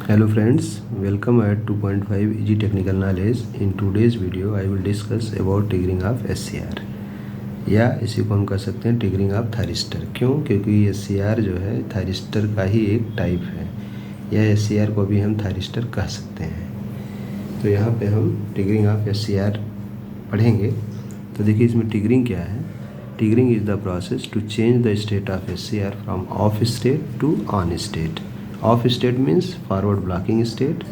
Hello friends, welcome at 2.5 Easy Technical Knowledge. In today's video, I will discuss about triggering of SCR या इसी को हम कह सकते हैं ट्रिगरिंग ऑफ थायरिस्टर। क्यों? क्योंकि SCR जो है थायरिस्टर का ही एक टाइप है, या SCR को भी हम थायरिस्टर कह सकते हैं। तो यहाँ पे हम ट्रिगरिंग ऑफ SCR पढ़ेंगे। तो देखिए इसमें ट्रिगरिंग क्या है। Triggering is the process to change the state of SCR from off state to on state. Off state means forward blocking state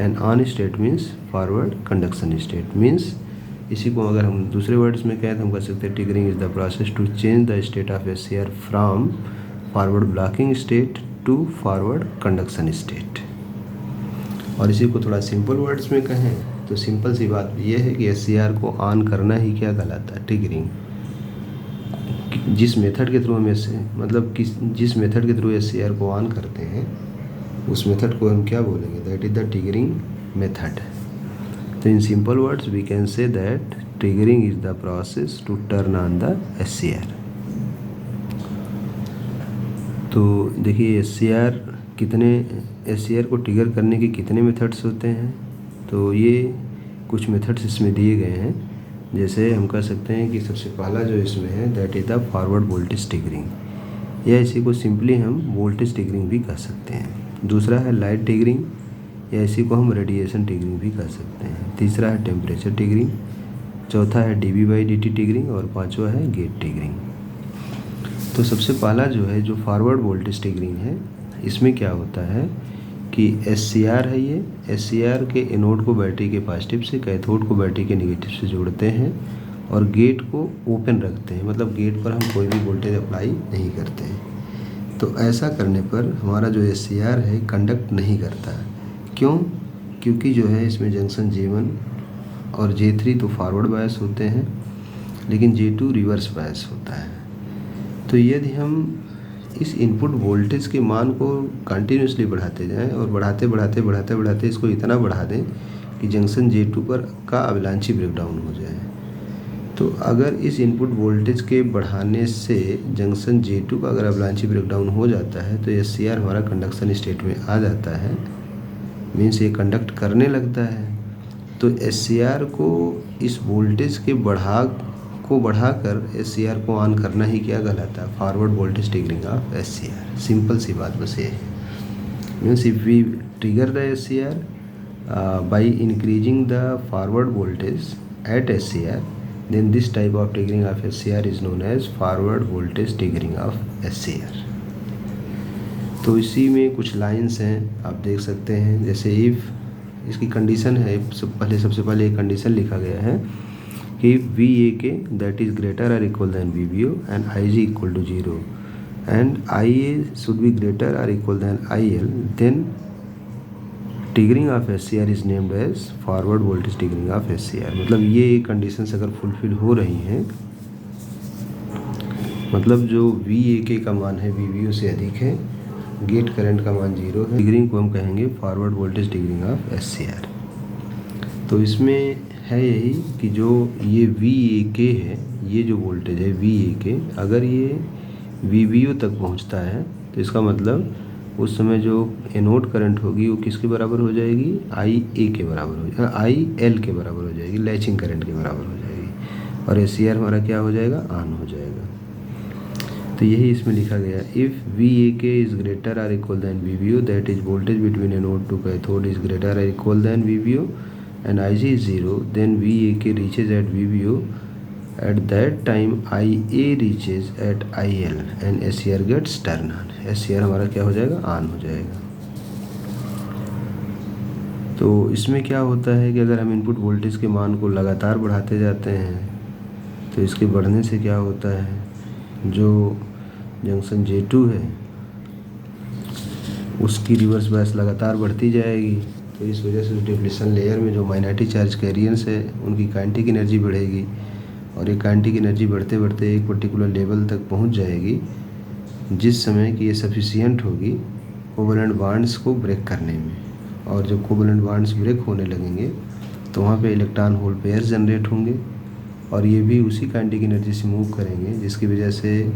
and on state means forward conduction state means इसी को अगर हम दूसरे words में कहें तो हम कह सकते हैं triggering is the process to change the state of SCR from forward blocking state to forward conduction state. और इसी को थोड़ा सिंपल वर्ड्स में कहें तो सिंपल सी बात यह है कि SCR को ऑन करना ही क्या कहलाता है, ट्रिगरिंग। जिस मेथड के थ्रू हम जिस मेथड के थ्रू SCR को ऑन करते हैं उस मेथड को हम क्या बोलेंगे, that is the triggering method. तो in simple words we can say that triggering is the process to turn on the SCR। तो देखिए SCR को ट्रिगर करने के कितने मेथड्स होते हैं। तो ये कुछ मेथड्स इसमें दिए गए हैं। जैसे हम कह सकते हैं कि सबसे पहला जो इसमें है that is the forward voltage triggering, या इसी को सिंपली हम वोल्टेज ट्रिगरिंग भी कह सकते हैं। दूसरा है लाइट ट्रिगरिंग, या इसी को हम रेडिएशन ट्रिगरिंग भी कह सकते हैं। तीसरा है टेम्परेचर ट्रिगरिंग। चौथा है dV/dt ट्रिगरिंग और पांचवा है गेट ट्रिगरिंग। तो सबसे पहला जो है जो फॉरवर्ड वोल्टेज ट्रिगरिंग है, इसमें क्या होता है कि SCR है, ये SCR के एनोड को बैटरी के पॉजिटिव से, कैथोड को बैटरी के नेगेटिव से जोड़ते हैं और गेट को ओपन रखते हैं, मतलब गेट पर हम कोई भी वोल्टेज अप्लाई नहीं करते हैं। तो ऐसा करने पर हमारा जो SCR है कंडक्ट नहीं करता। क्यों? क्योंकि जो है इसमें जंक्शन J1 और J3 तो फॉरवर्ड बायस होते हैं, लेकिन J2 रिवर्स बायस होता है। तो यदि हम इस इनपुट वोल्टेज के मान को कंटिन्यूसली बढ़ाते जाएं और बढ़ाते इसको इतना बढ़ा दें कि जंक्शन J2 पर का अवलांची ब्रेकडाउन हो जाए, तो अगर इस इनपुट वोल्टेज के बढ़ाने से जंक्शन J2 का अगर अवलांची ब्रेकडाउन हो जाता है तो SCR हमारा कंडक्शन स्टेट में आ जाता है, मीन्स ये कंडक्ट करने लगता है। तो SCR को इस वोल्टेज के बढ़ाकर SCR को ऑन करना ही क्या कहलाता है, forward voltage triggering of SCR। Simple सी बात बस ये है। Means if we trigger the SCR by increasing the forward voltage at SCR, then this type of triggering of SCR is known as forward voltage triggering of SCR। तो इसी में कुछ lines हैं, आप देख सकते हैं। जैसे इफ़ इसकी कंडीशन है, सबसे पहले एक कंडीशन लिखा गया है कि VAK दैट इज़ ग्रेटर और equal than VBO and IG equal to 0 and IA should be greater और equal than IL, then triggering of SCR is named as forward voltage triggering of SCR। मतलब ये conditions अगर fulfil हो रही हैं, मतलब जो VAK का मान है VBO से अधिक है, गेट करंट का मान 0 है, ट्रिगरिंग को हम कहेंगे forward voltage triggering of SCR। तो इसमें है यही कि जो ये VAK है, ये जो वोल्टेज है VAK, अगर ये VBO तक पहुंचता है तो इसका मतलब उस समय जो एनोड करंट होगी वो किसके बराबर हो जाएगी, IA के बराबर हो जाएगी, IL के बराबर हो जाएगी, लैचिंग करंट के बराबर हो जाएगी, और SCR हमारा क्या हो जाएगा, ऑन हो जाएगा। तो यही इसमें लिखा गया, इफ़ VAK इज़ ग्रेटर और equal than VBO that is voltage between anode to cathode is greater और equal than VBO and IG is 0, then VAK reaches at VBO, at that time IA reaches at IL and SCR gets turn on। SCR हमारा क्या हो जाएगा, on हो जाएगा। तो इसमें क्या होता है कि अगर हम इनपुट वोल्टेज के मान को लगातार बढ़ाते जाते हैं तो इसके बढ़ने से क्या होता है, जो जंक्शन J2 है उसकी रिवर्स बायस लगातार बढ़ती जाएगी। तो इस वजह से डिप्लीशन लेयर में जो माइनॉरिटी चार्ज कैरियर्स है उनकी काइनेटिक एनर्जी बढ़ेगी, और ये काइनेटिक एनर्जी बढ़ते बढ़ते एक पर्टिकुलर लेवल तक पहुंच जाएगी, जिस समय कि ये सफिशिएंट होगी कोवलेंट बॉन्ड्स को ब्रेक करने में। और जब कोवलेंट बॉन्ड्स ब्रेक होने लगेंगे तो वहाँ पे इलेक्ट्रॉन होल पेयर्स जनरेट होंगे, और ये भी उसी काइनेटिक एनर्जी से मूव करेंगे जिसकी वजह से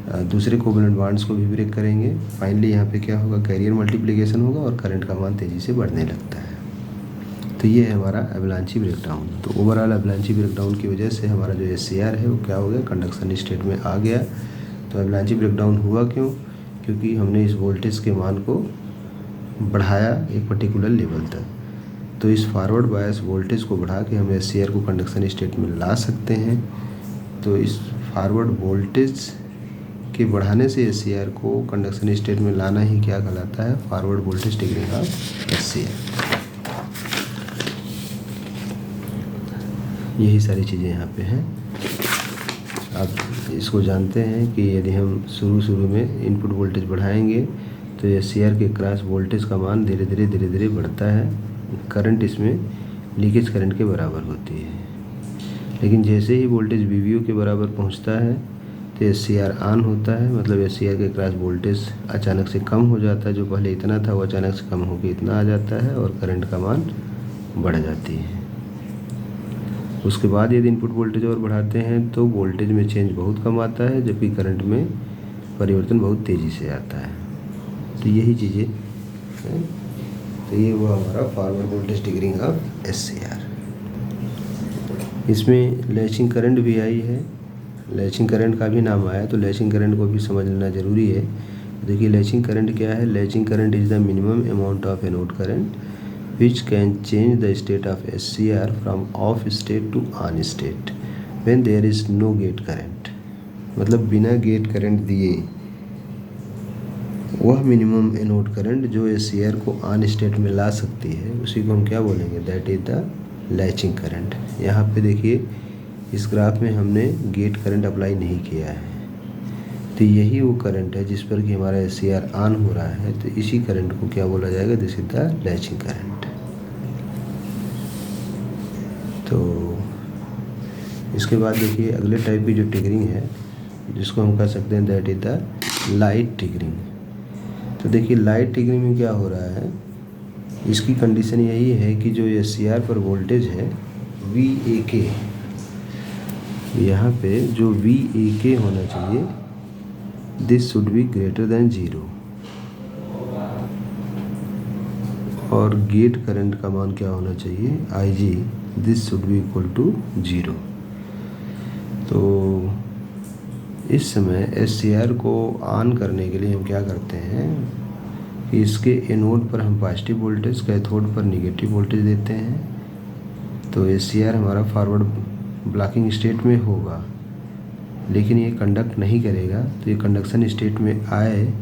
दूसरे कोवलेंट बॉन्ड्स को भी ब्रेक करेंगे। फाइनली यहाँ पे क्या होगा, कैरियर मल्टीप्लिकेशन होगा और करंट का मान तेज़ी से बढ़ने लगता है। तो ये है हमारा एवलांची ब्रेकडाउन। तो ओवरऑल एवलांची ब्रेकडाउन की वजह से हमारा जो SCR है वो क्या हो गया, कंडक्शन स्टेट में आ गया। तो एवलांची ब्रेकडाउन हुआ क्यों, क्योंकि हमने इस वोल्टेज के मान को बढ़ाया एक पर्टिकुलर लेवल तक। तो इस फॉरवर्ड बायस वोल्टेज को बढ़ा के हम SCR को कंडक्शन स्टेट में ला सकते हैं। तो इस फॉरवर्ड वोल्टेज के बढ़ाने से SCR को कंडक्शन स्टेट में लाना ही क्या कहलाता है, forward voltage triggering of SCR। यही सारी चीज़ें यहाँ पे हैं। आप इसको जानते हैं कि यदि हम शुरू में इनपुट वोल्टेज बढ़ाएंगे तो SCR के क्रॉस वोल्टेज का मान धीरे धीरे बढ़ता है। करंट इसमें लीकेज करंट के बराबर होती है। लेकिन जैसे ही वोल्टेज VVO के बराबर पहुँचता है तो SCR ऑन होता है, मतलब SCR के क्रॉस वोल्टेज अचानक से कम हो जाता है। जो पहले इतना था वो अचानक से कम होकर इतना आ जाता है और करंट का मान बढ़ जाती है। उसके बाद यदि इनपुट वोल्टेज और बढ़ाते हैं तो वोल्टेज में चेंज बहुत कम आता है, जबकि करंट में परिवर्तन बहुत तेज़ी से आता है। तो यही चीज़ें हैं। तो ये वो हमारा forward voltage triggering of SCR। इसमें लैचिंग करंट भी आई है। लैचिंग करंट का भी नाम आया, तो लैचिंग करंट को भी समझ लेना ज़रूरी है। देखिए लैचिंग करंट क्या है। Latching current is the minimum amount of anode current which can change the state of SCR from off state to on state when there is no gate current। मतलब बिना गेट करंट दिए वह minimum anode current जो SCR को on state में ला सकती है उसी को हम क्या बोलेंगे, that is the latching current. यहाँ पे देखिए इस ग्राफ में हमने गेट करंट अप्लाई नहीं किया है, तो यही वो करंट है जिस पर कि हमारा SCR ऑन हो रहा है। तो इसी करंट को क्या बोला जाएगा, this is the latching current. तो इसके बाद देखिए अगले टाइप की जो ट्रिगरिंग है जिसको हम कह सकते हैं that is the light triggering. तो देखिए लाइट ट्रिगरिंग में क्या हो रहा है, इसकी कंडीशन यही है कि जो SCR पर वोल्टेज है VAK, यहाँ पे जो VAK होना चाहिए this should be greater than 0 और गेट करंट का मान क्या होना चाहिए, IG, this should be equal to 0। तो इस समय SCR को ऑन करने के लिए हम क्या करते हैं कि इसके एनोड पर हम पॉजिटिव वोल्टेज, कैथोड पर नेगेटिव वोल्टेज देते हैं। तो SCR हमारा फॉरवर्ड ब्लॉकिंग स्टेट में होगा, लेकिन ये कंडक्ट नहीं करेगा। तो ये कंडक्शन स्टेट में आए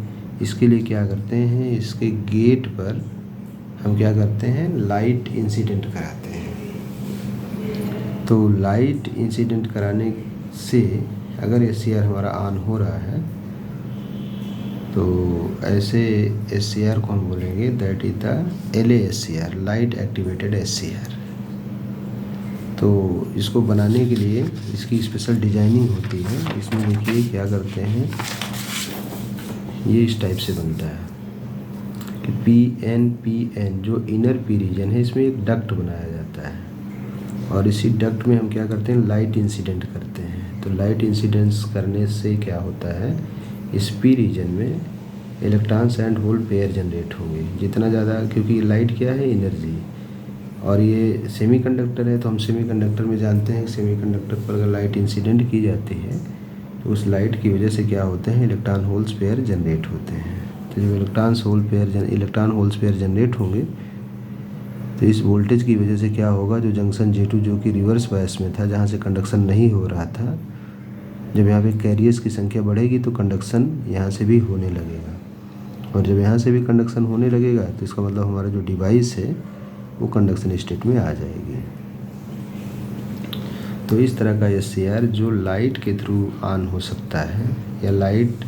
इसके लिए क्या करते हैं, इसके गेट पर हम क्या करते हैं, लाइट इंसिडेंट कराते हैं। तो लाइट इंसिडेंट कराने से अगर SCR हमारा ऑन हो रहा है तो ऐसे SCR को हम बोलेंगे that is the LASCR, light activated SCR। तो इसको बनाने के लिए इसकी स्पेशल डिजाइनिंग होती है। इसमें देखिए क्या करते हैं, ये इस टाइप से बनता है कि PN जो इनर P रीजन है इसमें एक डक्ट बनाया जाता है और इसी डक्ट में हम क्या करते हैं, लाइट इंसिडेंट करते हैं। तो लाइट इंसिडेंस करने से क्या होता है, इस P रीजन में electrons and hole pair generate होंगे जितना ज़्यादा, क्योंकि लाइट क्या है, एनर्जी, और ये सेमीकंडक्टर है। तो हम सेमीकंडक्टर में जानते हैं सेमीकंडक्टर पर अगर लाइट इंसिडेंट की जाती है तो उस लाइट की वजह से क्या होते हैं, इलेक्ट्रॉन होल्स पेयर जनरेट होते हैं। तो जब इलेक्ट्रॉन होल्स पेयर जनरेट होंगे तो इस वोल्टेज की वजह से क्या होगा, जो जंक्शन J2 जो कि रिवर्स बायस में था, जहाँ से कंडक्शन नहीं हो रहा था, जब यहाँ पे कैरियर्स की संख्या बढ़ेगी तो कंडक्शन यहाँ से भी होने लगेगा, और जब यहाँ से भी कंडक्शन होने लगेगा तो इसका मतलब हमारा जो डिवाइस है वो कंडक्शन स्टेट में आ जाएगी। तो इस तरह का SCR जो लाइट के थ्रू ऑन हो सकता है या लाइट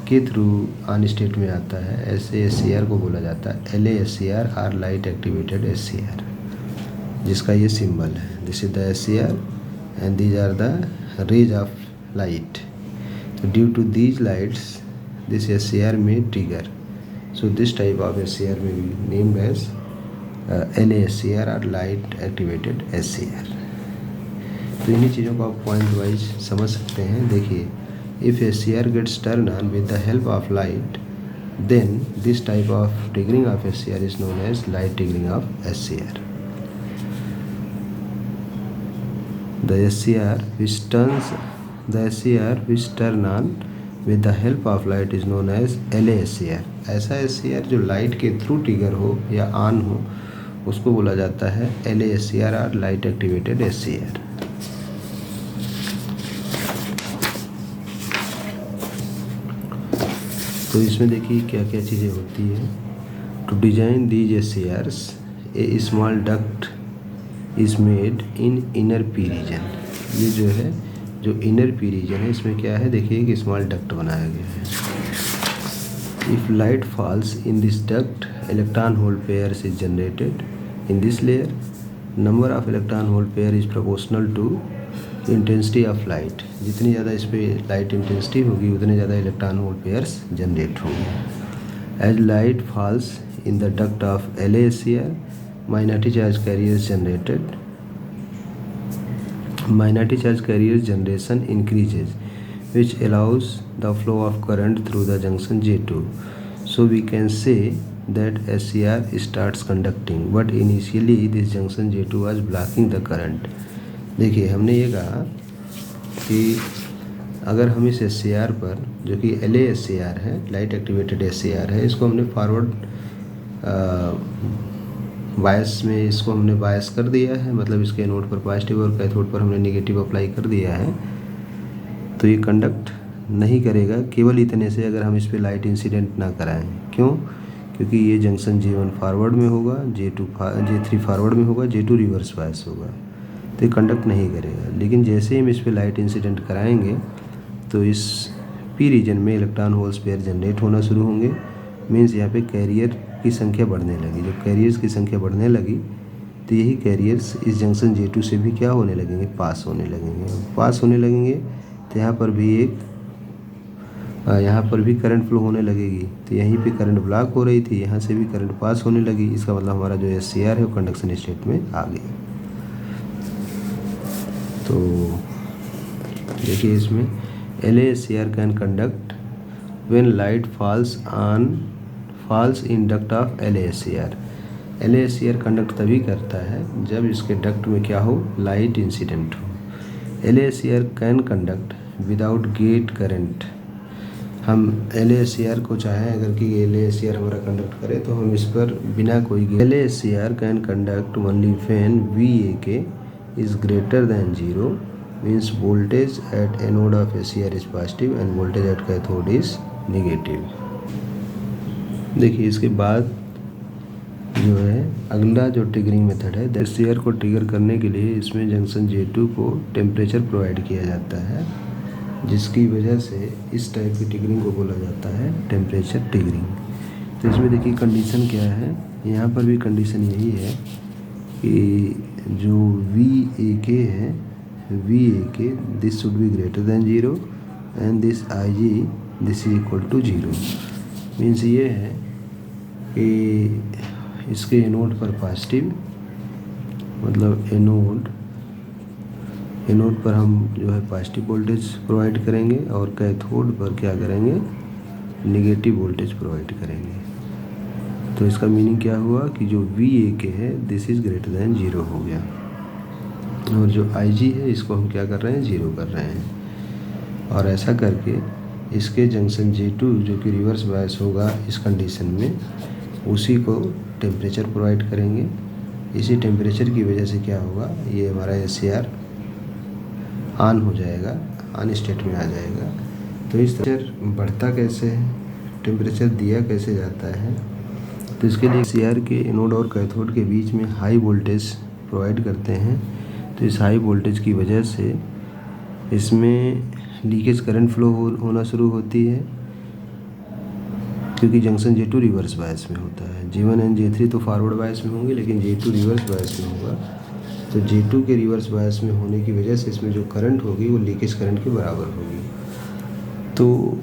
के थ्रू ऑन स्टेट में आता है, ऐसे SCR को बोला जाता है LASCR और लाइट एक्टिवेटेड SCR, जिसका ये सिंबल है। This is the SCR and these are the rays of light. तो due to these lights this SCR में trigger, so this type of SCR may be named as LASCR और light activated SCR। तो इन्हीं चीज़ों को आप point wise समझ सकते हैं। देखिए If SCR gets turned on with the help of light, then this type of triggering of SCR is known as light triggering of SCR. The SCR which turn on with the help of light is known as LASCR. ऐसा SCR जो light के through trigger हो या on हो उसको बोला जाता है LASCR और लाइट एक्टिवेटेड SCR। तो इसमें देखिए क्या क्या चीज़ें होती है। To design these SCRs a small duct is made in inner P region. ये जो है जो इनर पी रीजन है इसमें क्या है देखिए कि स्मॉल डक्ट बनाया गया है। If light falls in this duct electron hole pairs is generated in this layer. Number of electron hole pair is proportional to intensity of light. जितनी ज़्यादा इस पर लाइट इंटेंसिटी होगी उतने ज़्यादा इलेक्ट्रॉन होल पेयर्स जनरेट होंगे। As light falls in the duct of LASCR minority charge carriers generated. Minority charge carriers generation increases, which allows the flow of current through the junction J2. So we can say that SCR starts conducting, but initially this junction J2 was blocking the current. देखिए हमने ये कहा कि अगर हम इस SCR पर जो कि LASCR है लाइट एक्टिवेटेड SCR है इसको हमने फॉरवर्ड बायस में इसको हमने बायस कर दिया है, मतलब इसके एनोड पर पॉजिटिव और कैथोड पर हमने नेगेटिव अप्लाई कर दिया है, तो ये कंडक्ट नहीं करेगा केवल इतने से अगर हम इस पर लाइट इंसिडेंट ना कराएं। क्यों? क्योंकि ये जंक्शन J1 फॉरवर्ड में होगा, J3 फॉरवर्ड में होगा, J2 रिवर्स बायस होगा, तो ये कंडक्ट नहीं करेगा। लेकिन जैसे हम इस पर लाइट इंसिडेंट कराएंगे तो इस पी रीजन में इलेक्ट्रॉन होल्स पेयर जनरेट होना शुरू होंगे। मीन्स यहाँ पे कैरियर की संख्या बढ़ने लगी। जब कैरियर्स की संख्या बढ़ने लगी तो यही कैरियर्स इस जंक्शन J2 से भी क्या होने लगेंगे, पास होने लगेंगे। पास होने लगेंगे तो यहाँ पर भी करंट फ्लो होने लगेगी। तो यहीं पे करंट ब्लॉक हो रही थी, यहाँ से भी करंट पास होने लगी। इसका मतलब हमारा जो SCR है वो कंडक्शन स्टेट में आ गया। तो देखिए इसमें LASCR can conduct when light falls in duct of LASCR। LASCR conduct तभी करता है जब इसके डक्ट में क्या हो, लाइट इंसिडेंट हो। LASCR can conduct without gate current. हम LASCR को चाहें अगर कि LASCR हमारा कंडक्ट करे तो हम इस पर बिना कोई LASCR can conduct only when VAK is greater than 0, means voltage at anode of SCR is positive end voltage at cathode is negative. देखिए इसके बाद जो है अगला जो ट्रिगरिंग मेथड है, SCR को ट्रिगर करने के लिए इसमें जंक्शन J2 को टेम्परेचर प्रोवाइड किया जाता है, जिसकी वजह से इस टाइप की ट्रिगरिंग को बोला जाता है टेम्परेचर ट्रिगरिंग। तो इसमें देखिए कंडीशन क्या है, यहाँ पर भी कंडीशन यही है कि जो VAK है, VAK this should be greater than 0 and this IG this is equal to 0। Means ये है कि इसके एनोड पर पॉजिटिव, मतलब एनोड पर हम जो है पॉजिटिव वोल्टेज प्रोवाइड करेंगे और कैथोड पर क्या करेंगे, नेगेटिव वोल्टेज प्रोवाइड करेंगे। तो इसका मीनिंग क्या हुआ कि जो VAK है दिस इज़ ग्रेटर दैन 0 हो गया, और जो IG है इसको हम क्या कर रहे हैं, 0 कर रहे हैं। और ऐसा करके इसके जंक्शन J2 जो कि रिवर्स बायस होगा इस कंडीशन में, उसी को टेम्परेचर प्रोवाइड करेंगे। इसी टेम्परेचर की वजह से क्या होगा, ये हमारा SCR ऑन हो जाएगा, ऑन स्टेट में आ जाएगा। तो इस टेम्परेचर बढ़ता कैसे है, टेम्परेचर दिया कैसे जाता है, तो इसके लिए SCR के एनोड और कैथोड के बीच में हाई वोल्टेज प्रोवाइड करते हैं। तो इस हाई वोल्टेज की वजह से इसमें लीकेज करंट फ्लो होना शुरू होती है, क्योंकि जंक्शन J2 रिवर्स बायस में होता है। J1 एंड J3 तो फॉरवर्ड बायस में होंगे, लेकिन J2 रिवर्स बायस में होगा। तो J2 के रिवर्स बायस में होने की वजह से इसमें जो करंट होगी वो लीकेज करंट के बराबर होगी। तो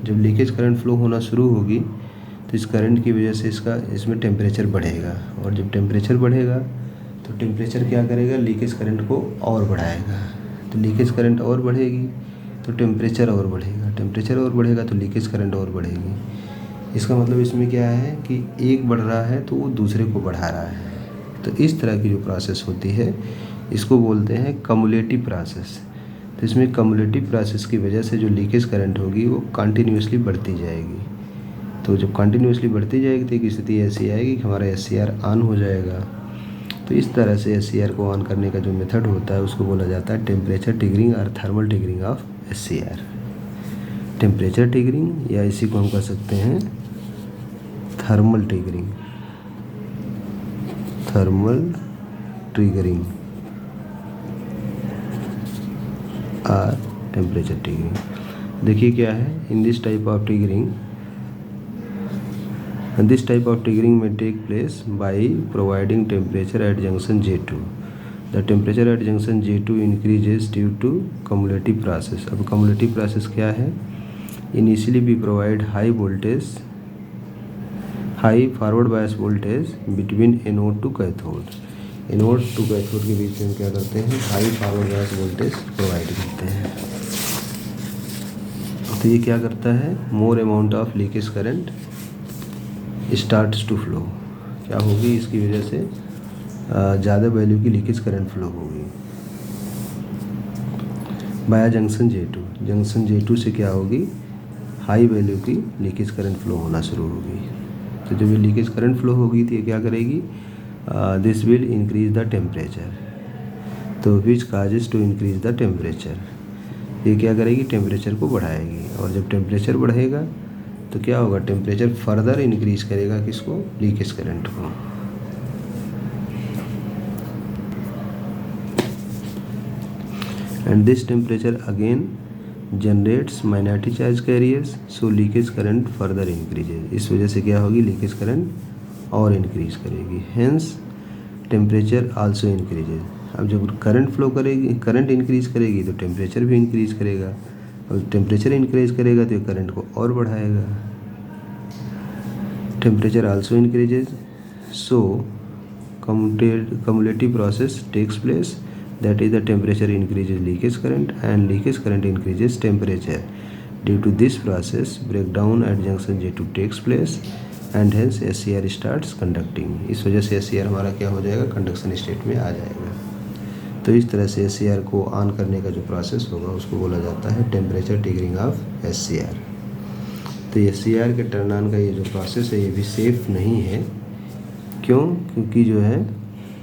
जब लीकेज करंट फ्लो होना शुरू होगी तो इस करंट की वजह से इसमें टेम्परेचर बढ़ेगा, और जब टेम्परेचर बढ़ेगा तो टेम्परेचर क्या करेगा, लीकेज करंट को और बढ़ाएगा। तो लीकेज करंट और बढ़ेगी तो टेम्परेचर और बढ़ेगा, टेम्परेचर और बढ़ेगा तो लीकेज करंट और बढ़ेगी। इसका मतलब इसमें क्या है कि एक बढ़ रहा है तो वो दूसरे को बढ़ा रहा है। तो इस तरह की जो प्रोसेस होती है इसको बोलते हैं कम्युलेटिव प्रोसेस। तो इसमें कम्युलेटिव प्रोसेस की वजह से जो लीकेज करंट होगी वो कंटिन्यूसली बढ़ती जाएगी। तो जब कंटिन्यूसली बढ़ती जाएगी तो एक स्थिति ऐसी आएगी कि हमारा SCR ऑन हो जाएगा। तो इस तरह से SCR को ऑन करने का जो मेथड होता है उसको बोला जाता है टेम्परेचर ट्रिगरिंग और thermal triggering of SCR। Temperature triggering या इसी को हम कह सकते हैं थर्मल ट्रिगरिंग, थर्मल ट्रिगरिंग और टेम्परेचर ट्रिगरिंग। देखिए क्या है, in this type of triggering, this type of triggering may take place by providing temperature at junction J2. The temperature at junction J2 increases due to cumulative process. अब cumulative process क्या है? Initially we provide high forward bias voltage between anode to cathode. Anode to cathode के बीच में हम क्या करते हैं, high forward bias voltage provide करते हैं। तो ये क्या करता है, more amount of leakage current starts to flow. क्या होगी इसकी वजह से ज़्यादा वैल्यू की लीकेज करंट फ्लो होगी। बाया जंक्शन J2, जंक्शन J2 से क्या होगी, हाई वैल्यू की लीकेज करंट फ्लो होना शुरू होगी। तो जब ये लीकेज करंट फ्लो होगी तो ये क्या करेगी, this will increase the temperature. तो which causes to increase the temperature, ये क्या करेगी, टेम्परेचर को बढ़ाएगी। और जब टेम्परेचर बढ़ेगा तो क्या होगा, टेम्परेचर फर्दर इंक्रीज करेगा किसको, लीकेज करंट को। And this temperature again generates minority charge carriers, so leakage current further increases. इस वजह से क्या होगी, लीकेज करंट और इंक्रीज करेगी, हेंस टेम्परेचर आल्सो इंक्रीजेज। अब जब करंट फ्लो करेगी, करंट इंक्रीज करेगी तो टेम्परेचर भी इंक्रीज करेगा, और टेम्परेचर इंक्रीज करेगा तो करंट को और बढ़ाएगा। Temperature also increases, so cumulative process takes place, that is the temperature increases leakage current and leakage current increases temperature. Due to this process, breakdown at junction J2 takes place and hence SCR starts conducting. इस वजह से SCR हमारा क्या हो जाएगा, conduction state में आ जाएगा। तो इस तरह से SCR को ऑन करने का जो प्रोसेस होगा उसको बोला जाता है टेम्परेचर ट्रिगरिंग ऑफ SCR। तो SCR के टर्न ऑन का ये जो प्रोसेस है ये भी सेफ नहीं है। क्यों? क्योंकि जो है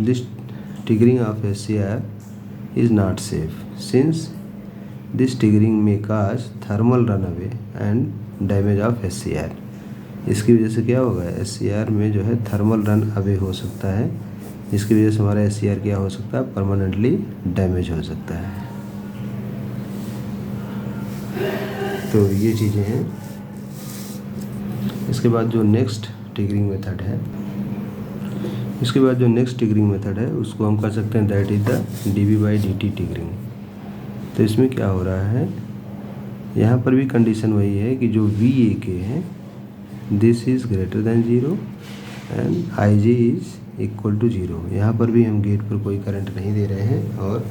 this triggering of SCR is not safe since this triggering may cause thermal runaway and damage of SCR। इसकी वजह से क्या होगा, SCR में जो है थर्मल रन अवे हो सकता है, जिसकी वजह से हमारा SCR क्या हो सकता है, परमानेंटली डैमेज हो सकता है। तो ये चीज़ें हैं। इसके बाद जो नेक्स्ट ट्रिगरिंग मेथड है, उसको हम कह सकते हैं that is the dV/dt triggering. तो इसमें क्या हो रहा है, यहाँ पर भी कंडीशन वही है कि जो VAK है this is greater than 0 and IG is equal to 0। यहाँ पर भी हम गेट पर कोई करंट नहीं दे रहे हैं और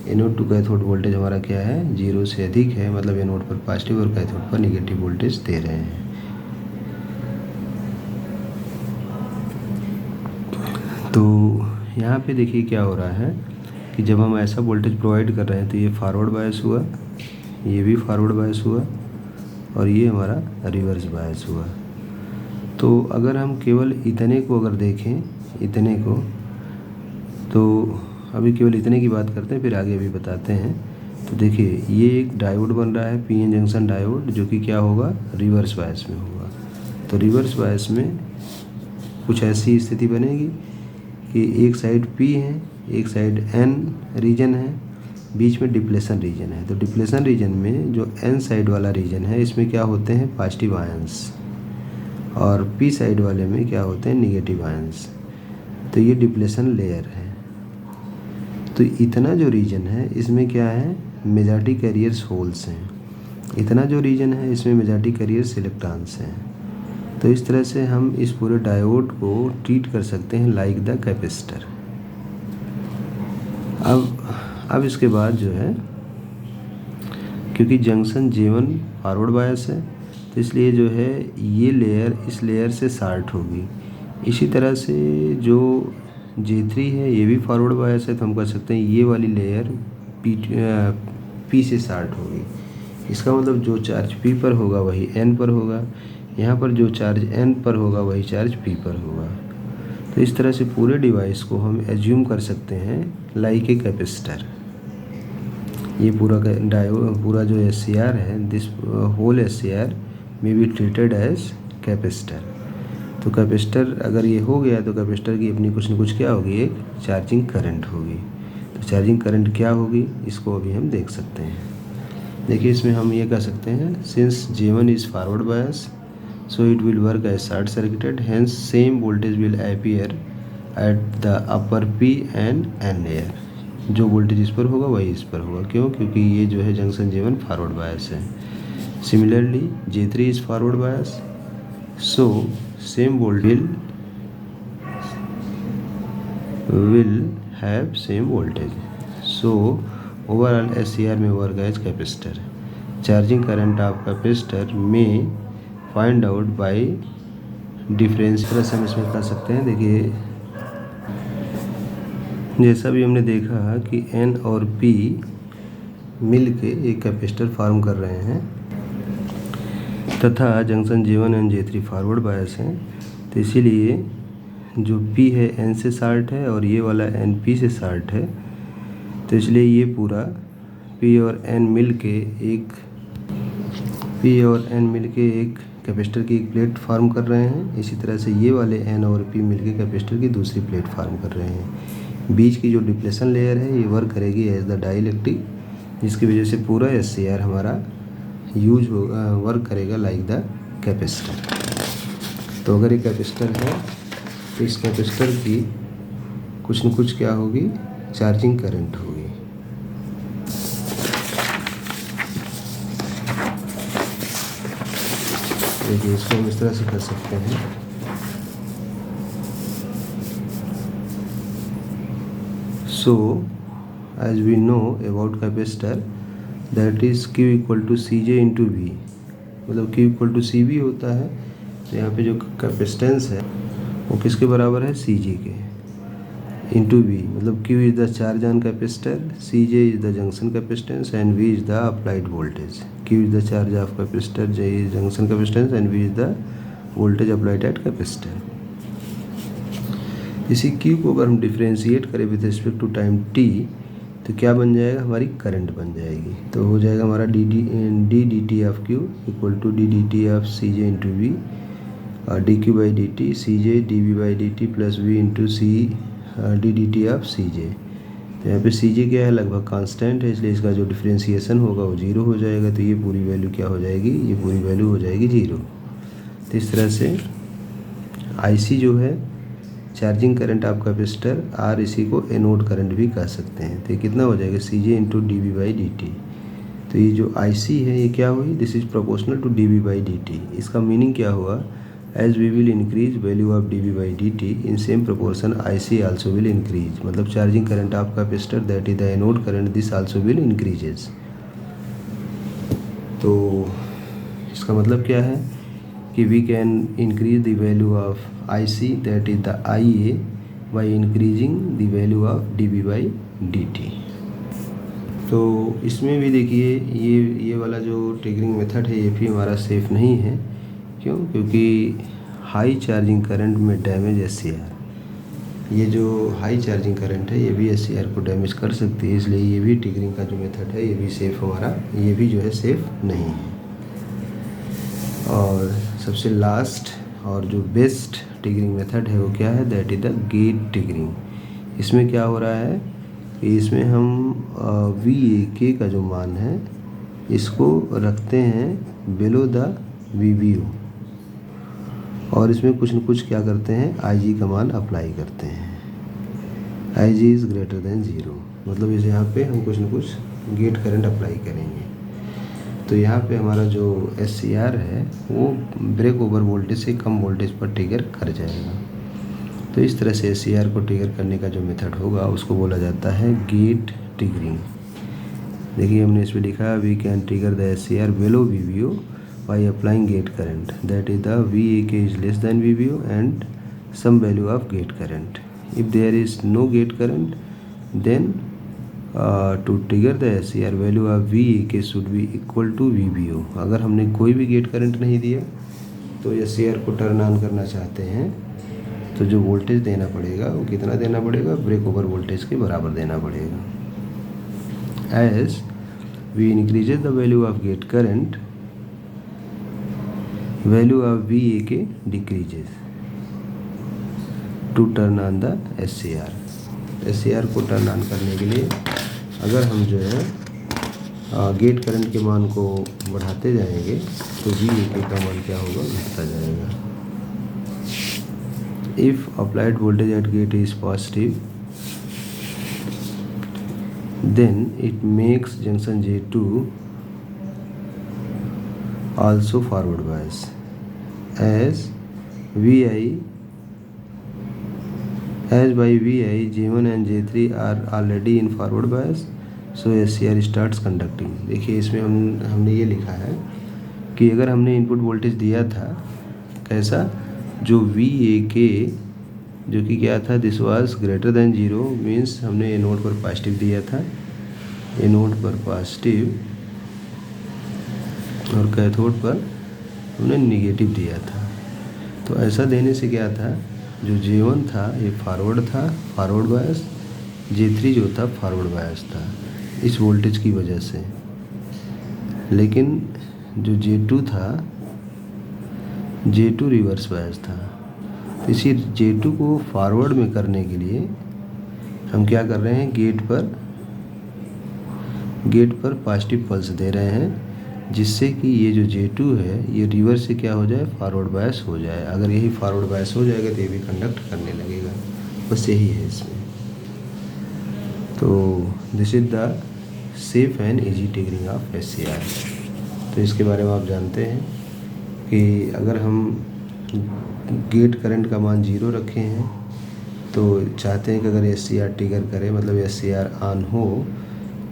एनोड टू कैथोड वोल्टेज हमारा क्या है, 0 से अधिक है, मतलब एनोड पर पॉजिटिव और कैथोड पर निगेटिव वोल्टेज दे रहे हैं। तो यहाँ पे देखिए क्या हो रहा है कि जब हम ऐसा वोल्टेज प्रोवाइड कर रहे हैं तो ये फॉरवर्ड बायस हुआ, ये भी फॉरवर्ड बायस हुआ और ये हमारा रिवर्स बायस हुआ। तो अगर हम केवल इतने को अगर देखें, इतने को, तो अभी केवल इतने की बात करते हैं, फिर आगे भी बताते हैं। तो देखिए ये एक डायोड बन रहा है, PN जंक्शन डायोड, जो कि क्या होगा, रिवर्स बायस में होगा। तो रिवर्स बायस में कुछ ऐसी स्थिति बनेगी कि एक साइड P है, एक साइड N रीजन है, बीच में डिप्लेशन रीजन है। तो डिप्लेशन रीजन में जो N साइड वाला रीजन है इसमें क्या होते हैं, पॉजिटिव आयंस, और P साइड वाले में क्या होते हैं, निगेटिव आयंस। तो ये डिप्लेशन लेयर है। तो इतना जो रीजन है इसमें क्या है, मेजॉरिटी कैरियर्स होल्स हैं। इतना जो रीजन है इसमें मेजॉरिटी कैरियर्स इलेक्ट्रॉन्स हैं। तो इस तरह से हम इस पूरे डायोड को ट्रीट कर सकते हैं लाइक द कैपेसिटर। अब इसके बाद जो है क्योंकि जंक्शन J1 फॉरवर्ड बायस है तो इसलिए जो है ये लेयर इस लेयर से शार्ट होगी। इसी तरह से जो J3 है ये भी फॉरवर्ड बायस है तो हम कह सकते हैं ये वाली लेयर P से शार्ट होगी। इसका मतलब जो चार्ज P पर होगा वही N पर होगा, यहाँ पर जो चार्ज N पर होगा वही चार्ज P पर होगा। तो इस तरह से पूरे डिवाइस को हम एज्यूम कर सकते हैं लाइक ए कैपेसिटर। ये पूरा जो SCR है, this whole SCR may be treated as capacitor. तो कैपेसिटर अगर ये हो गया तो कैपेसिटर की अपनी कुछ न कुछ क्या होगी, एक चार्जिंग करंट होगी। तो चार्जिंग करंट क्या होगी इसको अभी हम देख सकते हैं। देखिए इसमें हम ये कह सकते हैं since J1 is forward bias so it will work as short circuited, hence same voltage will appear at the upper P and N layer. जो वोल्टेज इस पर होगा वही इस पर होगा। क्यों? क्योंकि ये जो है जंक्शन J1 फॉरवर्ड बायस है। Similarly J3 is forward bias so same voltage will have same voltage, so overall SCR में work as capacitor. Charging current of capacitor में फाइंड आउट बाय डिफरेंस। हम इसमें कर सकते हैं। देखिए जैसा भी हमने देखा कि N और P मिल के एक कैपेसिटर फॉर्म कर रहे हैं तथा junction J1 and J3 forward bias हैं, तो इसीलिए जो P है N से शार्ट है और ये वाला N P से शार्ट है। तो इसलिए ये पूरा P और N मिल के एक कैपेसिटर की एक प्लेट फार्म कर रहे हैं। इसी तरह से ये वाले N और P मिल के कैपेसिटर की दूसरी प्लेट फार्म कर रहे हैं। बीच की जो डिप्लेशन लेयर है ये वर्क करेगी एज द डाइलेक्ट्रिक, जिसकी वजह से पूरा SCR हमारा वर्क करेगा लाइक द कैपेसिटर। तो अगर ये कैपेसिटर है तो इस कैपेसिटर की कुछ न कुछ क्या होगी, चार्जिंग करंट होगी। देखिए इसको हम इस तरह से कर सकते हैं। So as we know about capacitor that is Q equal to CJ into V, मतलब Q इक्वल टू CV होता है। तो यहाँ पे जो कैपेसिटेंस है वो किसके बराबर है, CJ के इंटू V, मतलब Q is the charge on capacitor, CJ is the junction capacitance and V is the applied voltage. Q is the charge of capacitor, J is junction capacitance and V is the voltage applied at capacitor. इसी Q को अगर हम differentiate करें with respect to time T तो क्या बन जाएगा, हमारी करंट बन जाएगी। तो हो जाएगा हमारा dt of Q equal to dt of CJ into V और dQ by dt CJ dV by dt plus V into dt of CJ। तो यहाँ पे CJ क्या है, लगभग कांस्टेंट है, इसलिए इसका जो डिफ्रेंशिएशन होगा वो 0 हो जाएगा। तो ये पूरी वैल्यू क्या हो जाएगी, ये पूरी वैल्यू हो जाएगी 0। तो इस तरह से IC जो है चार्जिंग करंट ऑफ कैपेसिटर और इसी को एनोड करंट भी कह सकते हैं। तो ये कितना हो जाएगा, CJ into dV by dt। तो ये जो IC है ये क्या हुई, this is proportional to dV by dt। इसका मीनिंग क्या हुआ, as we will increase value of dV by dt in same proportion IC also will increase, मतलब charging current of capacitor that is the anode current this also will increases. तो इसका मतलब क्या है कि we can increase the value of IC that is the IA by increasing the value of dV by dt। तो इसमें भी देखिए ये वाला जो ट्रिगरिंग मेथड है ये भी हमारा सेफ़ नहीं है। क्यों? क्योंकि हाई चार्जिंग करंट में डैमेज SCR, ये जो हाई चार्जिंग करंट है ये भी SCR को डैमेज कर सकती है। इसलिए ये भी ट्रिगरिंग का जो मेथड है ये भी सेफ़ हमारा, ये भी जो है सेफ़ नहीं है। और सबसे लास्ट और जो बेस्ट ट्रिगरिंग मेथड है वो क्या है, that is the gate triggering. इसमें क्या हो रहा है कि इसमें हम VAK का जो मान है इसको रखते हैं बिलो द VBO और इसमें कुछ न कुछ क्या करते हैं, IG का मान अप्लाई करते हैं। IG इज़ ग्रेटर देन 0, मतलब इस यहाँ पे हम कुछ न कुछ गेट करंट अप्लाई करेंगे। तो यहाँ पे हमारा जो SCR है वो ब्रेक ओवर वोल्टेज से कम वोल्टेज पर ट्रिगर कर जाएगा। तो इस तरह से SCR को ट्रिगर करने का जो मेथड होगा उसको बोला जाता है गेट ट्रिगरिंग। देखिए हमने इस पर लिखा we can trigger the SCR below VBO by applying gate current, that is the VAK is less than VBO and some value of gate current. If there is no gate current, then to trigger the SCR value of VAK should be equal to VBO. अगर हमने कोई भी gate current नहीं दिया तो SCR को turn on करना चाहते हैं तो जो वोल्टेज देना पड़ेगा वो कितना देना पड़ेगा, ब्रेक ओवर वोल्टेज के बराबर देना पड़ेगा. As we increases the value of gate current, value of VAK decreases to turn on the SCR. SCR को टर्न ऑन करने के लिए अगर हम जो है गेट करंट के मान को बढ़ाते जाएंगे तो VAK का मान क्या होगा, घटता जाएगा. If applied voltage at gate is positive, then it makes junction J2 also forward bias, as by VI J1 and J3 are already in forward bias, so SCR starts conducting. देखिए इसमें हमने ये लिखा है कि अगर हमने इनपुट वोल्टेज दिया था कैसा, जो VAK जो कि क्या था, this was greater than 0, means हमने ए नोड पर पॉजिटिव दिया था, ए नोड पर पॉजिटिव और कैथोड पर हमने निगेटिव दिया था. तो ऐसा देने से क्या था, जो J1 था ये फॉरवर्ड था, फॉरवर्ड बायस, J3 जो था फॉरवर्ड बायस था इस वोल्टेज की वजह से. लेकिन जो J2 था, J2 रिवर्स बायस था. तो इसी J2 को फॉरवर्ड में करने के लिए हम क्या कर रहे हैं, गेट पर पॉजिटिव पल्स दे रहे हैं, जिससे कि ये जो J2 है ये रिवर्स से क्या हो जाए, फॉरवर्ड बायस हो जाए. अगर यही फॉरवर्ड बायस हो जाएगा तो ये भी कंडक्ट करने लगेगा. बस यही है इसमें. तो this is the safe and easy triggering of SCR. तो इसके बारे में आप जानते हैं कि अगर हम गेट करंट का मान 0 रखे हैं तो चाहते हैं कि अगर SCR ट्रिगर करे, मतलब SCR ऑन हो,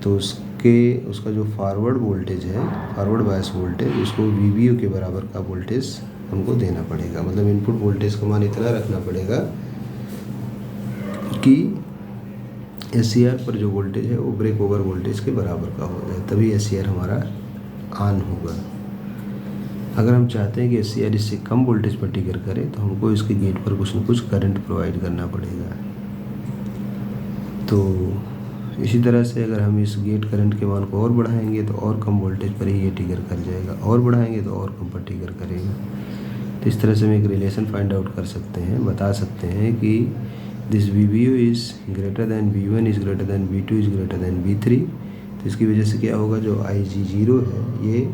तो उसका जो फॉरवर्ड वोल्टेज है, फॉरवर्ड बायस वोल्टेज, उसको VBO के बराबर का वोल्टेज हमको देना पड़ेगा. मतलब इनपुट वोल्टेज का मान इतना रखना पड़ेगा कि SCR पर जो वोल्टेज है वो ब्रेक ओवर वोल्टेज के बराबर का हो जाए, तभी SCR हमारा ऑन होगा. अगर हम चाहते हैं कि SCR इससे कम वोल्टेज पर ट्रिगर करे तो हमको इसके गेट पर कुछ न कुछ करंट प्रोवाइड करना पड़ेगा. तो इसी तरह से अगर हम इस गेट करंट के मान को और बढ़ाएंगे तो और कम वोल्टेज पर ही ये ट्रिगर कर जाएगा, और बढ़ाएंगे तो और कम पर ट्रिगर करेगा. तो इस तरह से हम एक रिलेशन फाइंड आउट कर सकते हैं, बता सकते हैं कि this VBO is greater then V1 is greater then V2 is greater then V3. तो इसकी वजह से क्या होगा, जो IG0 है ये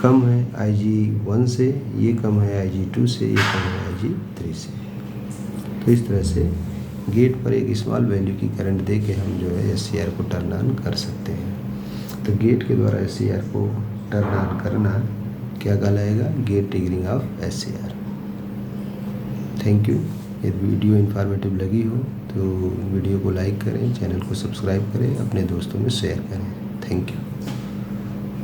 कम है IG1 से, ये कम है IG2 से, ये कम है IG3 से. तो इस तरह से गेट पर एक स्मॉल वैल्यू की करंट दे के हम जो है SCR को टर्न ऑन कर सकते हैं. तो गेट के द्वारा SCR को टर्न ऑन करना क्या कहलाएगा, gate triggering of SCR. Thank you. यदि वीडियो इन्फॉर्मेटिव लगी हो तो वीडियो को लाइक करें, चैनल को सब्सक्राइब करें, अपने दोस्तों में शेयर करें. Thank you.